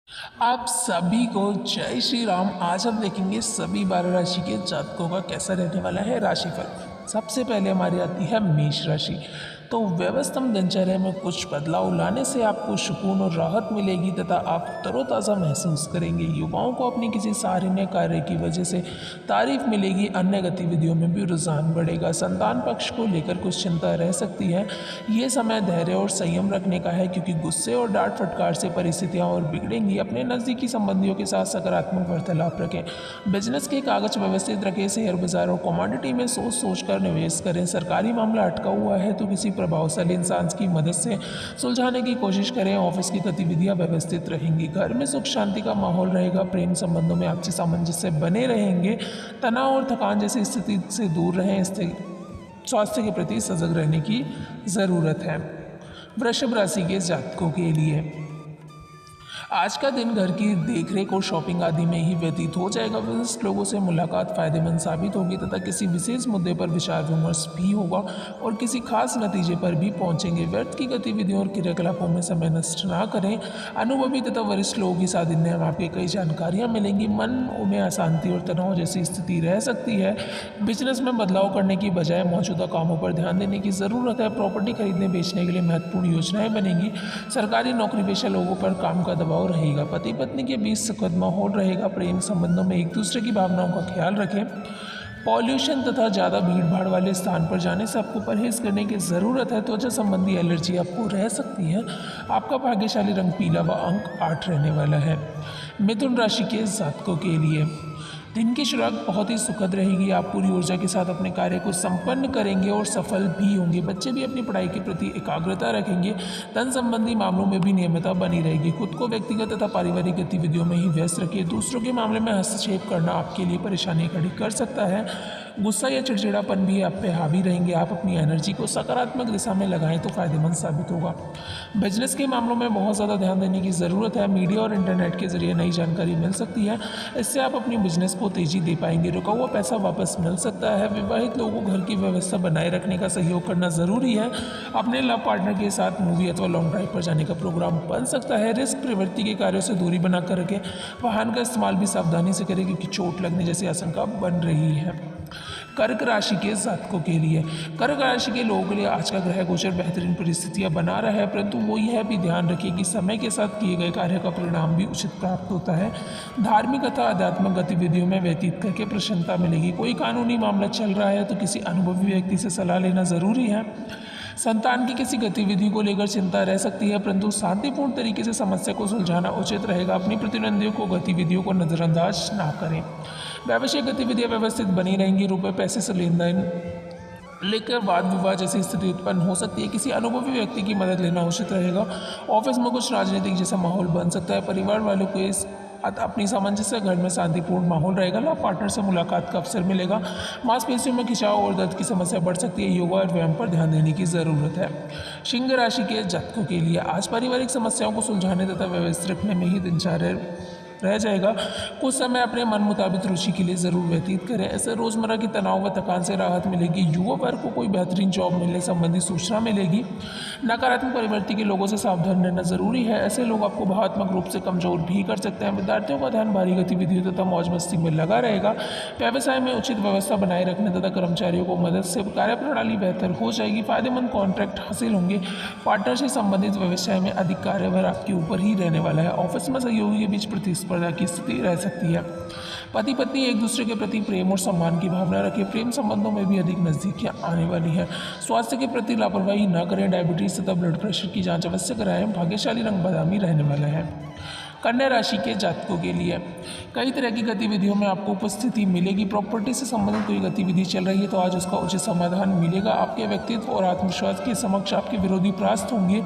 आप सभी को जय श्री राम। आज हम देखेंगे सभी 12 राशि के जातकों का कैसा रहने वाला है राशिफल। सबसे पहले हमारी आती है मेष राशि। तो व्यवस्थित दिनचर्या में कुछ बदलाव लाने से आपको सुकून और राहत मिलेगी तथा आप तरोताज़ा महसूस करेंगे। युवाओं को अपनी किसी सराहनीय कार्य की वजह से तारीफ मिलेगी। अन्य गतिविधियों में भी रुझान बढ़ेगा। संतान पक्ष को लेकर कुछ चिंता रह सकती है। ये समय धैर्य और संयम रखने का है क्योंकि गुस्से और डांट फटकार से परिस्थितियाँ और बिगड़ेंगी। अपने नज़दीकी संबंधियों के साथ सकारात्मक वार्तालाप रखें। बिजनेस के कागज व्यवस्थित रखें। शेयर बाजार और कमोडिटी में सोच सोच कर निवेश करें। सरकारी मामला अटका हुआ है तो किसी प्रभावशाली इंसान की मदद से सुलझाने की कोशिश करें। ऑफिस की गतिविधियां व्यवस्थित रहेंगी। घर में सुख शांति का माहौल रहेगा। प्रेम संबंधों में आपसी सामंजस्य बने रहेंगे। तनाव और थकान जैसी स्थिति से दूर रहें। स्वास्थ्य के प्रति सजग रहने की ज़रूरत है। वृषभ राशि के जातकों के लिए आज का दिन घर की देखरेख और शॉपिंग आदि में ही व्यतीत हो जाएगा। विशिष्ट लोगों से मुलाकात फायदेमंद साबित होगी तथा किसी विशेष मुद्दे पर विचार विमर्श भी होगा और किसी खास नतीजे पर भी पहुंचेंगे। व्यर्थ की गतिविधियों और क्रियाकलापों में समय नष्ट ना करें। अनुभवी तथा वरिष्ठ लोगों की सानिध्य में आपकी कई जानकारियां मिलेंगी। मन में अशांति और तनाव जैसी स्थिति रह सकती है। बिजनेस में बदलाव करने की बजाय मौजूदा कामों पर ध्यान देने की ज़रूरत है। प्रॉपर्टी खरीदने बेचने के लिए महत्वपूर्ण योजनाएं बनेंगी। सरकारी नौकरी पेशा लोगों पर काम का दबाव रहेगा। पति पत्नी के बीच सुखद माहौल रहेगा। प्रेम संबंधों में एक दूसरे की भावनाओं का ख्याल रखें। पॉल्यूशन तथा ज़्यादा भीड़ भाड़ वाले स्थान पर जाने से आपको परहेज करने की ज़रूरत है। त्वचा संबंधी एलर्जी आपको रह सकती है। आपका भाग्यशाली रंग पीला व अंक 8 रहने वाला है। मिथुन राशि के जातकों के लिए दिन की शुरुआत बहुत ही सुखद रहेगी। आप पूरी ऊर्जा के साथ अपने कार्य को संपन्न करेंगे और सफल भी होंगे। बच्चे भी अपनी पढ़ाई के प्रति एकाग्रता रखेंगे। धन संबंधी मामलों में भी नियमितता बनी रहेगी। खुद को व्यक्तिगत तथा पारिवारिक गतिविधियों में ही व्यस्त रखिए। दूसरों के मामले में हस्तक्षेप करना आपके लिए परेशानी खड़ी कर सकता है। गुस्सा या चिड़चिड़ापन भी आप पे हावी रहेंगे। आप अपनी एनर्जी को सकारात्मक दिशा में लगाएं तो फायदेमंद साबित होगा। बिजनेस के मामलों में बहुत ज़्यादा ध्यान देने की ज़रूरत है। मीडिया और इंटरनेट के जरिए नई जानकारी मिल सकती है। इससे आप अपनी बिजनेस को तेज़ी दे पाएंगे। रुका हुआ पैसा वापस मिल सकता है। विवाहित लोगों को घर की व्यवस्था बनाए रखने का सहयोग करना ज़रूरी है। अपने लव पार्टनर के साथ मूवी अथवा लॉन्ग ड्राइव पर जाने का प्रोग्राम बन सकता है। रिस्क प्रवृत्ति के कार्यों से दूरी बनाकर रखें। वाहन का इस्तेमाल भी सावधानी से करें क्योंकि चोट लगने जैसी आशंका बन रही है। कर्क राशि के जातकों के लिए कर्क राशि के लोगों के लिए आज का ग्रह गोचर बेहतरीन परिस्थितियां बना रहा है, परंतु वो यह भी ध्यान रखिए कि समय के साथ किए गए कार्य का परिणाम भी उचित प्राप्त होता है। धार्मिक तथा आध्यात्मिक गतिविधियों में व्यतीत करके प्रसन्नता मिलेगी। कोई कानूनी मामला चल रहा है तो किसी अनुभवी व्यक्ति से सलाह लेना जरूरी है। संतान की किसी गतिविधि को लेकर चिंता रह सकती है, परंतु शांतिपूर्ण तरीके से समस्या को सुलझाना उचित रहेगा। अपनी प्रतिद्वंदियों को गतिविधियों को नज़रअंदाज ना करें। व्यावसायिक गतिविधियां व्यवस्थित बनी रहेंगी। रुपये पैसे से लेन देन लेकर वाद विवाद जैसी स्थिति उत्पन्न हो सकती है। किसी अनुभवी व्यक्ति की मदद लेना उचित रहेगा। ऑफिस में कुछ राजनीतिक जैसा माहौल बन सकता है। परिवार वालों को इस अपनी सामंजस्य घर में शांतिपूर्ण माहौल रहेगा। लाभ पार्टनर से मुलाकात का अवसर मिलेगा। मांसपेशियों में खिंचाव और दर्द की समस्या बढ़ सकती है। योगा और व्यायाम पर ध्यान देने की ज़रूरत है। सिंह राशि के जातकों के लिए आज पारिवारिक समस्याओं को सुलझाने तथा व्यवस्थित रखने में ही दिनचर्या रह जाएगा। कुछ समय अपने मन मुताबिक रुचि के लिए ज़रूर व्यतीत करें। ऐसे रोज़मर्रा की तनाव व थकान से राहत मिलेगी। युवा वर्ग को कोई बेहतरीन जॉब मिलने संबंधी सूचना मिलेगी। नकारात्मक प्रवृत्ति के लोगों से सावधान रहना जरूरी है। ऐसे लोग आपको भावनात्मक रूप से कमजोर भी कर सकते हैं। विद्यार्थियों का ध्यान भारी गतिविधियों तथा मौज मस्ती में लगा रहेगा। व्यवसाय में उचित व्यवस्था बनाए रखने तथा कर्मचारियों को मदद से कार्यप्रणाली बेहतर हो जाएगी। फायदेमंद कॉन्ट्रैक्ट हासिल होंगे। पार्टनर से संबंधित व्यवसाय में अधिक कार्यभार आपके ऊपर ही रहने वाला है। ऑफिस में सहयोगी के बीच प्रतिस्पर्धा की स्थिति रह सकती है। पति पत्नी एक दूसरे के प्रति प्रेम और सम्मान की भावना रखें। प्रेम संबंधों में भी अधिक नजदीकियां आने वाली हैं। स्वास्थ्य के प्रति लापरवाही न करें। डायबिटीज तथा ब्लड प्रेशर की जांच अवश्य कराएं। भाग्यशाली रंग बादामी रहने वाला है। कन्या राशि के जातकों के लिए कई तरह की गतिविधियों में आपको उपस्थिति मिलेगी। प्रॉपर्टी से संबंधित कोई गतिविधि चल रही है तो आज उसका उचित समाधान मिलेगा। आपके व्यक्तित्व और आत्मविश्वास के समक्ष आपके विरोधी परास्त होंगे।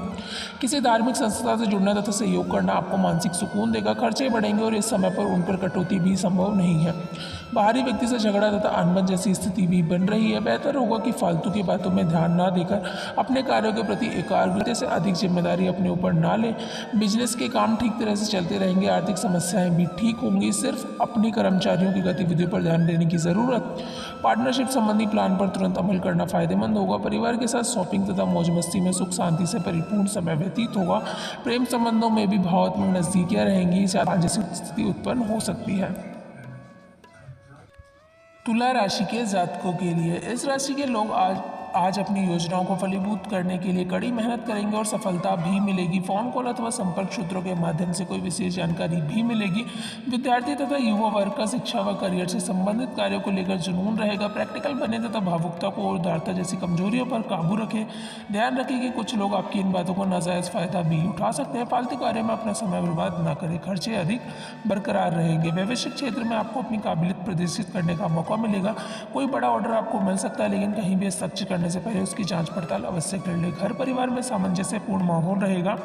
किसी धार्मिक संस्था से जुड़ना तथा सहयोग करना आपको मानसिक सुकून देगा। खर्चे बढ़ेंगे और इस समय पर उन पर कटौती भी संभव नहीं है। बाहरी व्यक्ति से झगड़ा तथा अनबन जैसी स्थिति भी बन रही है। बेहतर होगा कि फालतू की बातों में ध्यान ना देकर अपने कार्यों के प्रति एकाग्रता से अधिक जिम्मेदारी अपने ऊपर ना लें। बिजनेस के काम ठीक तरह से चलते रहेंगे, आर्थिक समस्याएं भी ठीक होंगी। सिर्फ अपनी कर्मचारियों की गतिविधियों पर ध्यान देने की ज़रूरत। पार्टनरशिप संबंधी प्लान पर तुरंत अमल करना फायदेमंद होगा। परिवार के साथ शॉपिंग तथा मौज मस्ती में सुख शांति से परिपूर्ण समय व्यतीत होगा। प्रेम संबंधों में भी भावनात्मक नज़दीकियाँ रहेंगी, जैसी स्थिति उत्पन्न हो सकती है। तुला राशि के जातकों के लिए, इस राशि के लोग आज अपनी योजनाओं को फलीभूत करने के लिए कड़ी मेहनत करेंगे और सफलता भी मिलेगी। फोन कॉल अथवा संपर्क सूत्रों के माध्यम से कोई विशेष जानकारी भी मिलेगी। विद्यार्थी तथा युवा वर्ग का शिक्षा व करियर से संबंधित कार्यों को लेकर जुनून रहेगा। प्रैक्टिकल बने तथा भावुकता को और उदारता जैसी कमजोरियों पर काबू रखें। ध्यान रखें कि कुछ लोग आपकी इन बातों को नाजायज़ फायदा भी उठा सकते हैं। फालतू कार्य में अपना समय बर्बाद न करें, खर्चे अधिक बरकरार रहेंगे। व्यवसायिक क्षेत्र में आपको अपनी काबिलियत प्रदर्शित करने का मौका मिलेगा। कोई बड़ा ऑर्डर आपको मिल सकता है, लेकिन कहीं भी हस्ताक्षर करने से पहले उसकी जांच पड़ताल अवश्य कर ले। घर परिवार में सामंजस्यपूर्ण माहौल रहेगा,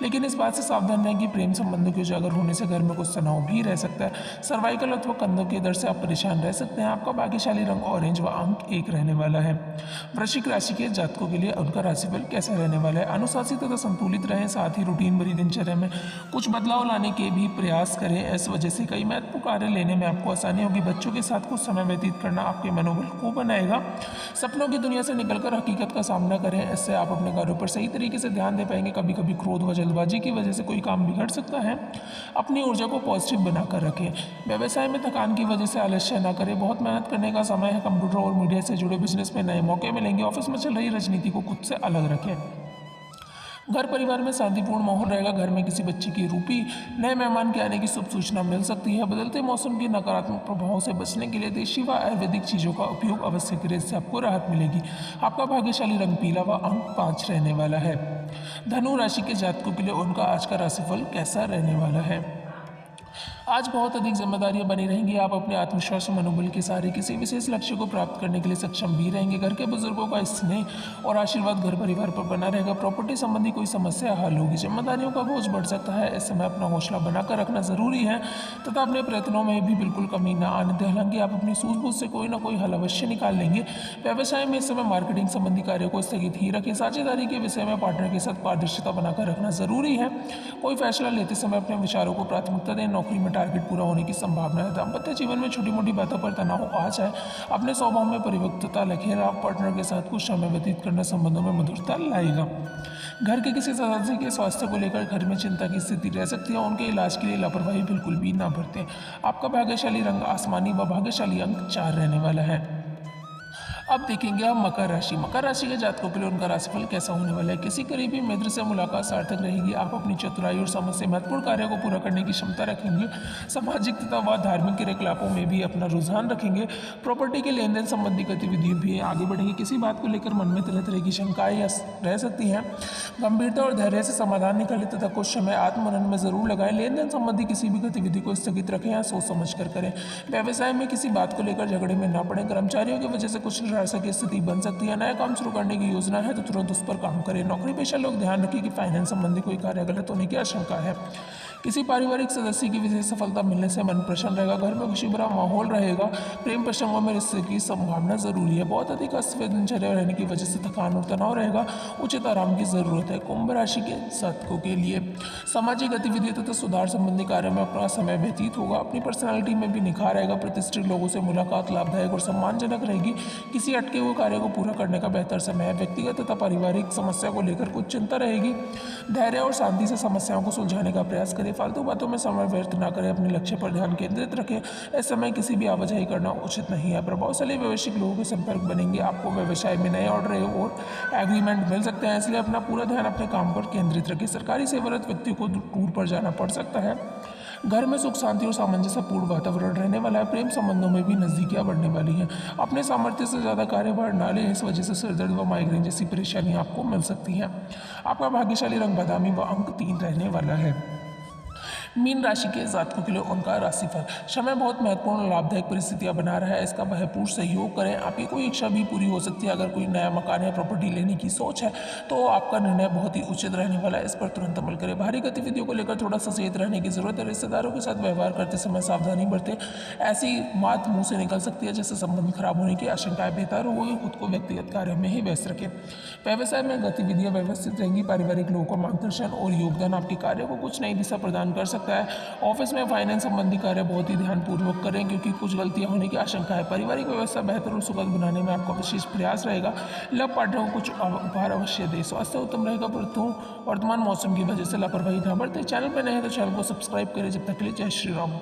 लेकिन इस बात से सावधान रहें कि प्रेम संबंधों के उजागर होने से घर में कुछ तनाव भी रह सकता है। सर्वाइकल अथवा कंधों के दर्द से आप परेशान रह सकते हैं। आपका भाग्यशाली रंग ऑरेंज व अंक 1 रहने वाला है। वृश्चिक राशि के जातकों के लिए उनका राशिफल कैसा रहने वाला है। अनुशासित तथा संतुलित रहें, साथ ही रूटीन भरी दिनचर्या में कुछ बदलाव लाने के भी प्रयास करें। इस वजह से कई महत्वपूर्ण कार्य लेने में आपको आसानी होगी। बच्चों के साथ कुछ समय व्यतीत करना आपके मनोबल को बनाएगा। सपनों की दुनिया से निकलकर हकीकत का सामना करें, इससे आप अपने कार्यों पर सही तरीके से ध्यान दे पाएंगे। कभी कभी क्रोध व जल्दबाजी की वजह से कोई काम बिगड़ सकता है। अपनी ऊर्जा को पॉजिटिव बनाकर रखें। व्यवसाय में थकान की वजह से आलस्य न करें, बहुत मेहनत करने का समय है। कंप्यूटर और मीडिया से जुड़े बिजनेस में नए मौके मिलेंगे। ऑफिस में चल रही राजनीति को खुद से अलग रखें। घर परिवार में शांतिपूर्ण माहौल रहेगा। घर में किसी बच्चे की रूपी नए मेहमान के आने की शुभ सूचना मिल सकती है। बदलते मौसम के नकारात्मक प्रभावों से बचने के लिए देशी व आयुर्वेदिक चीज़ों का उपयोग अवश्य करें, इससे आपको राहत मिलेगी। आपका भाग्यशाली रंग पीला व अंक 5 रहने वाला है। धनु राशि के जातकों के लिए उनका आज का राशिफल कैसा रहने वाला है। आज बहुत अधिक जिम्मेदारियां बनी रहेंगी। आप अपने आत्मविश्वास और मनोबल के सहारे किसी विशेष लक्ष्य को प्राप्त करने के लिए सक्षम भी रहेंगे। घर के बुजुर्गों का स्नेह और आशीर्वाद घर परिवार पर बना रहेगा। प्रॉपर्टी संबंधी कोई समस्या हल होगी। जिम्मेदारियों का बोझ बढ़ सकता है, इस समय अपना हौसला बनाकर रखना जरूरी है तथा अपने प्रयत्नों में भी बिल्कुल कमी न आने दें। हालांकि आप अपनी सूझबूझ से कोई ना कोई हल अवश्य निकाल लेंगे। व्यवसाय में इस समय मार्केटिंग संबंधी कार्यों को स्थगित ही रखें। साझेदारी के विषय में पार्टनर के साथ पारदर्शिता बनाकर रखना जरूरी है। कोई फैसला लेते समय अपने विचारों को प्राथमिकता दें। नौकरी में टारगेट पूरा होने की संभावना है। दाम्पत्य जीवन में छोटी मोटी बातों पर तनाव आ जाए, अपने स्वभाव में परिपक्वता रखें। आप पार्टनर के साथ कुछ समय व्यतीत करना संबंधों में मधुरता लाएगा। घर के किसी सदस्य के स्वास्थ्य को लेकर घर में चिंता की स्थिति रह सकती है। उनके इलाज के लिए लापरवाही बिल्कुल भी ना बरतें। आपका भाग्यशाली रंग आसमानी व भाग्यशाली अंक 4 रहने वाला है। अब देखेंगे हम मकर राशि। मकर राशि के जातकों के लिए उनका राशिफल कैसा होने वाला है। किसी करीबी मित्र से मुलाकात सार्थक रहेगी। आप अपनी चतुराई और समझ से महत्वपूर्ण कार्यों को पूरा करने की क्षमता रखेंगे। सामाजिक तथा व धार्मिक क्रियाकलापों में भी अपना रुझान रखेंगे। प्रॉपर्टी के लेन देन संबंधी गतिविधियां भी आगे बढ़ेंगी। किसी बात को लेकर मन में तरह तरह की शंकाएं रह सकती हैं। गंभीरता और धैर्य से समाधान निकालें तथा कुछ समय आत्ममनन में जरूर लगाएं। लेन देन संबंधी किसी भी गतिविधि को स्थगित रखें या सोच समझ कर करें। व्यवसाय में किसी बात को लेकर झगड़े में न पड़े। कर्मचारियों की वजह से कुछ निराशा की स्थिति बन सकती है। नया काम शुरू करने की योजना है तो तुरंत उस पर काम करें। नौकरी पेशा लोग ध्यान रखें कि फाइनेंस संबंधी कोई कार्य गलत होने की आशंका है। किसी पारिवारिक सदस्य की विशेष सफलता मिलने से मन प्रसन्न रहेगा। घर में खुशी भरा माहौल रहेगा। प्रेम प्रसंगों में रिश्ते की संभावना जरूरी है। बहुत अधिक अस्त-व्यस्त दिनचर्या रहने की वजह से थकान और तनाव रहेगा। उचित आराम की जरूरत है। कुंभ राशि के जातकों के लिए सामाजिक गतिविधियों तथा सुधार संबंधी कार्यों में अपना समय व्यतीत होगा। अपनी पर्सनैलिटी में भी निखार आएगा। प्रतिष्ठित लोगों से मुलाकात लाभदायक और सम्मानजनक रहेगी। किसी अटके हुए कार्य को पूरा करने का बेहतर समय है। व्यक्तिगत तथा पारिवारिक समस्या को लेकर कुछ चिंता रहेगी। धैर्य और शांति से समस्याओं को सुलझाने का प्रयास करें। फालतू बातों में समय व्यर्थ न करें। अपने लक्ष्य पर ध्यान केंद्रित रखें। इस समय किसी भी आवाजाही करना उचित नहीं है। प्रभावशाली व्यावसायिक लोगों के संपर्क बनेंगे। आपको व्यवसाय में नए ऑर्डर और एग्रीमेंट मिल सकते हैं, इसलिए अपना पूरा ध्यान अपने काम पर केंद्रित रखें। सरकारी सेवारत व्यक्ति को टूर पर जाना पड़ सकता है। घर में सुख शांति और सामंजस्यपूर्ण वातावरण रहने वाला है। प्रेम संबंधों में भी नजदीकियां बढ़ने वाली हैं। अपने सामर्थ्य से ज़्यादा कार्यभार ना लें, इस वजह से सिरदर्द व माइग्रेन जैसी परेशानियां आपको मिल सकती हैं। आपका भाग्यशाली रंग बादामी व अंक 3 रहने वाला है। मीन राशि के जातकों के लिए उनका राशिफल। समय बहुत महत्वपूर्ण और लाभदायक परिस्थितियां बना रहा है, इसका भरपूर सहयोग करें। आपकी कोई इच्छा भी पूरी हो सकती है। अगर कोई नया मकान या प्रॉपर्टी लेने की सोच है तो आपका निर्णय बहुत ही उचित रहने वाला है, इस पर तुरंत अमल करें। भारी गतिविधियों को लेकर थोड़ा सचेत रहने की जरूरत है। रिश्तेदारों के साथ व्यवहार करते समय सावधानी बरतें। ऐसी बात मुंह से निकल सकती है जिससे संबंध खराब होने की आशंकाएं। बेहतर होगी खुद को व्यक्तिगत कार्यों में ही व्यस्त रखें। व्यवसाय में गतिविधियां व्यवस्थित रहेंगी। पारिवारिक लोगों का मार्गदर्शन और योगदान आपके कार्यों को कुछ नई दिशा प्रदान कर सकते सकता है। ऑफिस में फाइनेंस संबंधी कार्य बहुत ही ध्यानपूर्वक करें क्योंकि कुछ गलतियां होने की आशंका है। पारिवारिक व्यवस्था बेहतर और सुखद बनाने में आपका विशेष प्रयास रहेगा। लव पार्टनर को कुछ उपहार अवश्य दे। स्वास्थ्य उत्तम रहेगा परंतु वर्तमान मौसम की वजह से लापरवाही न बरतें। चैनल पर नए हैं तो चैनल को सब्सक्राइब करें। जब तक के लिए जय श्री राम।